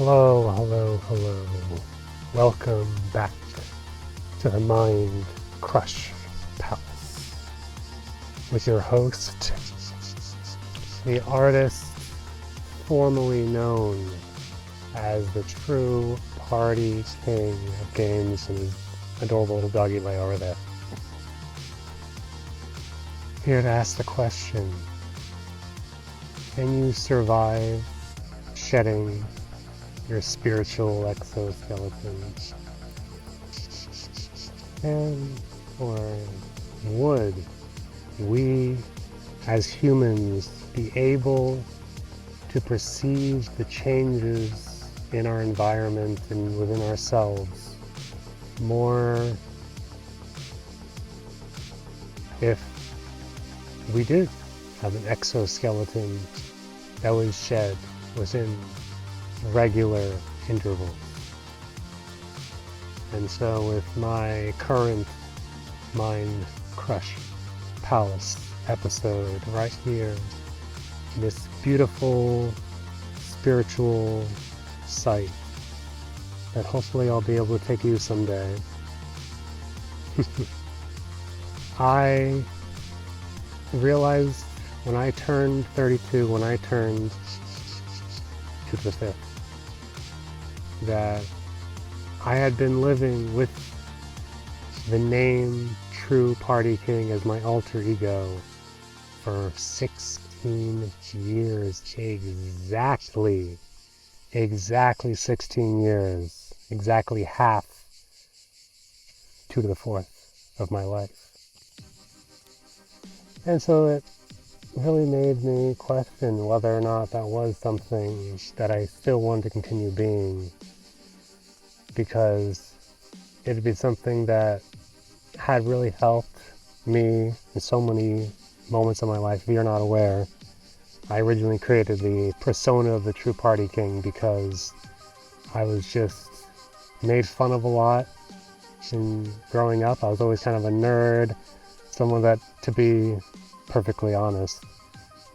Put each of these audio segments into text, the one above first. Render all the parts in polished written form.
Hello, hello, hello. Welcome back to the Mind Crush Palace with your host, the artist formerly known as the true party king of games, and his adorable little doggy lay over there. Here to ask the question, can you survive shedding your spiritual exoskeleton? And or would we as humans be able to perceive the changes in our environment and within ourselves more if we did have an exoskeleton that was shed within regular intervals? And so with my current Mind Crush Palace episode right here, this beautiful spiritual site that hopefully I'll be able to take you someday, I realized when I turned 32, when I turned to the 5th, that I had been living with the name True Party King as my alter ego for 16 years, exactly 16 years, exactly half 2 to the 4th of my life. And so it really made me question whether or not that was something that I still wanted to continue being, because it'd be something that had really helped me in so many moments of my life. If you're not aware, I originally created the persona of the True Party King because I was just made fun of a lot in growing up. I was always kind of a nerd, someone that, to be perfectly honest,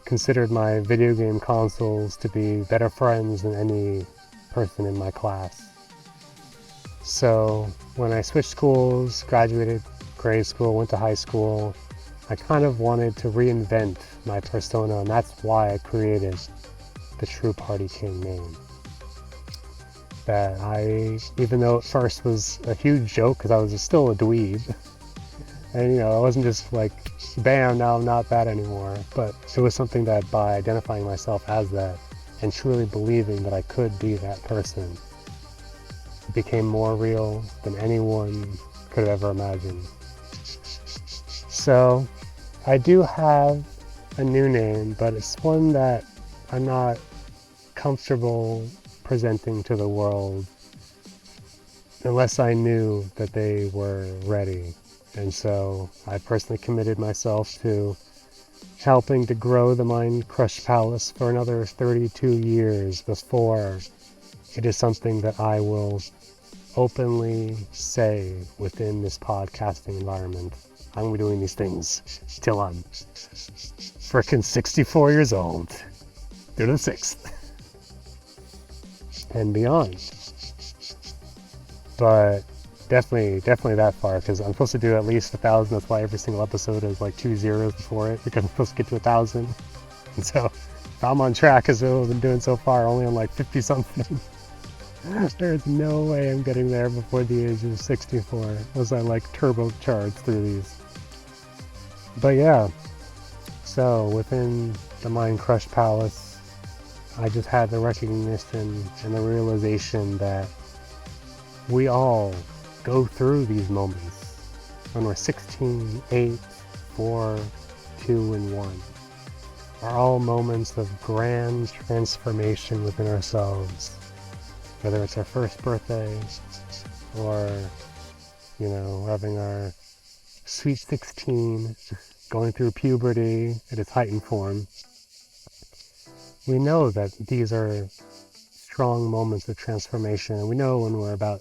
considered my video game consoles to be better friends than any person in my class. So when I switched schools, graduated grade school, went to high school, I kind of wanted to reinvent my persona, and that's why I created the True Party King name. That even though at first was a huge joke because I was still a dweeb, and I wasn't just like, bam, now I'm not that anymore, but it was something that by identifying myself as that and truly believing that I could be that person, it became more real than anyone could have ever imagined. So I do have a new name, but it's one that I'm not comfortable presenting to the world unless I knew that they were ready. And so I personally committed myself to helping to grow the Mind Crush Palace for another 32 years before it is something that I will openly say within this podcasting environment. I'm going to be doing these things till I'm frickin' 64 years old, through the 6th, and beyond. But definitely that far, because I'm supposed to do at least 1,000. That's why every single episode is like 2 zeros before it, because I'm supposed to get to 1,000. And so if I'm on track as I've been doing so far, only on like 50 something, there's no way I'm getting there before the age of 64 unless I like turbocharge through these. But yeah, so within the Mind Crush Palace, I just had the recognition and the realization that we all go through these moments when we're 16, 8, 4, 2, and 1. Are all moments of grand transformation within ourselves. Whether it's our first birthday or, having our sweet 16, going through puberty at its heightened form. We know that these are strong moments of transformation, and we know when we're about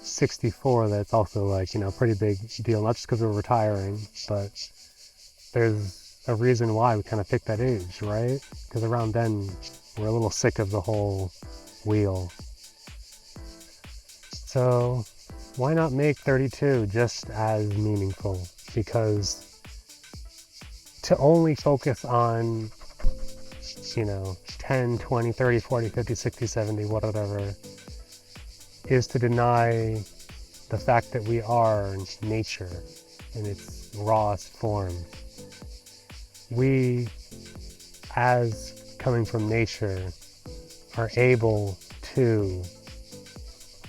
64 that it's also like, pretty big deal, not just because we're retiring, but there's a reason why we kind of picked that age, right? Because around then we're a little sick of the whole wheel. So why not make 32 just as meaningful? Because to only focus on, 10, 20, 30, 40, 50, 60, 70, whatever, is to deny the fact that we are nature in its rawest form. We, as coming from nature, are able to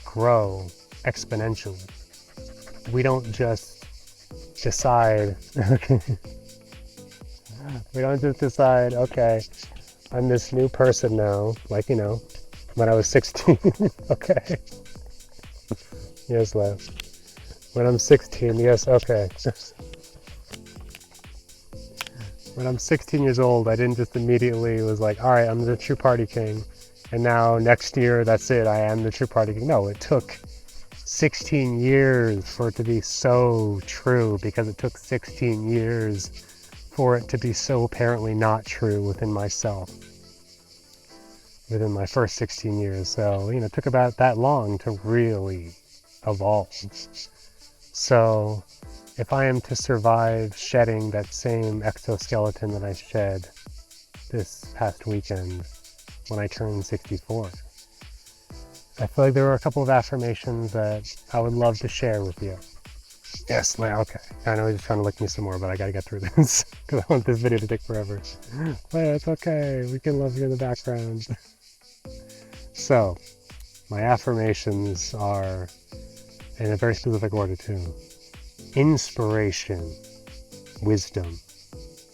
grow exponentially. We don't just decide, we don't just decide, okay, I'm this new person now, like, when I was 16, okay. Yes, love. When I'm 16, yes, okay. When I'm 16 years old, I didn't just immediately was like, all right, I'm the true party king. And now next year, that's it, I am the true party king. No, it took 16 years for it to be so true, because it took 16 years for it to be so apparently not true within myself, within my first 16 years. So, it took about that long to really evolve. So if I am to survive shedding that same exoskeleton that I shed this past weekend when I turned 64, I feel like there were a couple of affirmations that I would love to share with you. Yes, okay. I know he's just trying to lick me some more, but I gotta get through this because I want this video to take forever. Leia, it's okay. We can love you in the background. So, my affirmations are in a very specific order too. Inspiration, wisdom,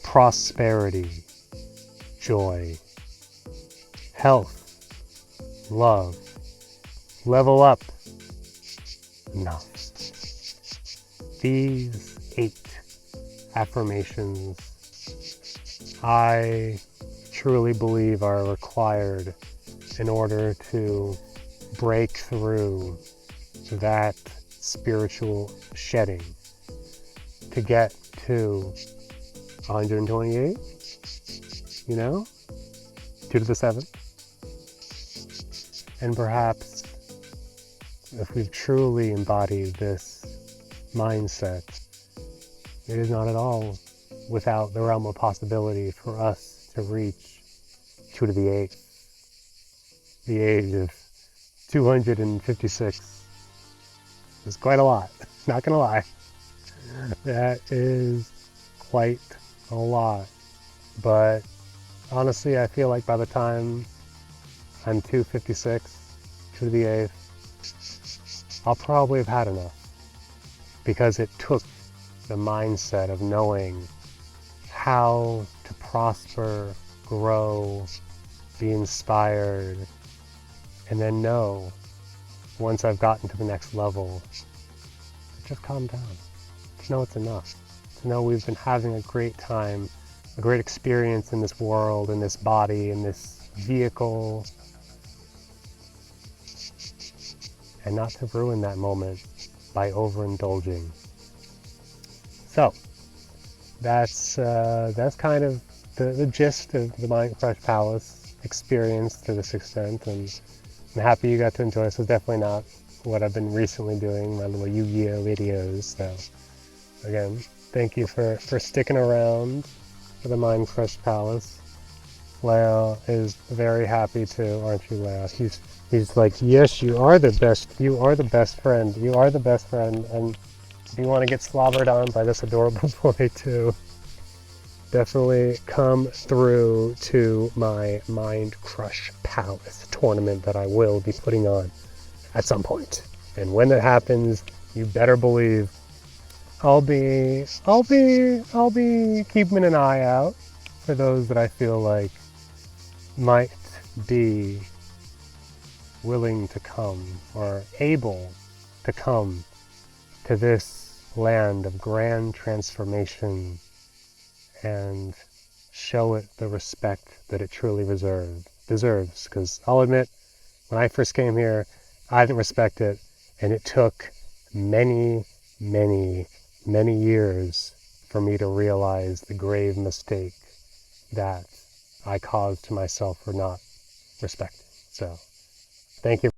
prosperity, joy, health, love, level up, enough. These 8 affirmations I truly believe are required in order to break through that spiritual shedding to get to 128, 2 to the 7th. And perhaps if we've truly embodied this mindset, it is not at all without the realm of possibility for us to reach 2 to the 8th, the age of 256. It's quite a lot, not gonna lie. That is quite a lot. But honestly, I feel like by the time I'm 256, 2 to the 8th, I'll probably have had enough. Because it took the mindset of knowing how to prosper, grow, be inspired, and then know, once I've gotten to the next level, just calm down. To know it's enough. To know we've been having a great time, a great experience in this world, in this body, in this vehicle, and not to ruin that moment by overindulging. So, that's kind of the gist of the Mind Crush Palace experience to this extent, and I'm happy you got to enjoy this. It's definitely not what I've been recently doing, my little Yu-Gi-Oh videos. So, again, thank you for sticking around for the Mind Crush Palace. Leo is very happy too, aren't you, Leo? He's like, yes, you are the best. You are the best friend. You are the best friend. And if you want to get slobbered on by this adorable boy too, definitely come through to my Mind Crush Palace tournament that I will be putting on at some point. And when that happens, you better believe I'll be keeping an eye out for those that I feel like might be willing to come or able to come to this land of grand transformation and show it the respect that it truly deserves. Because I'll admit, when I first came here, I didn't respect it, and it took many, many, many years for me to realize the grave mistake that I caused to myself for not respecting. So, thank you.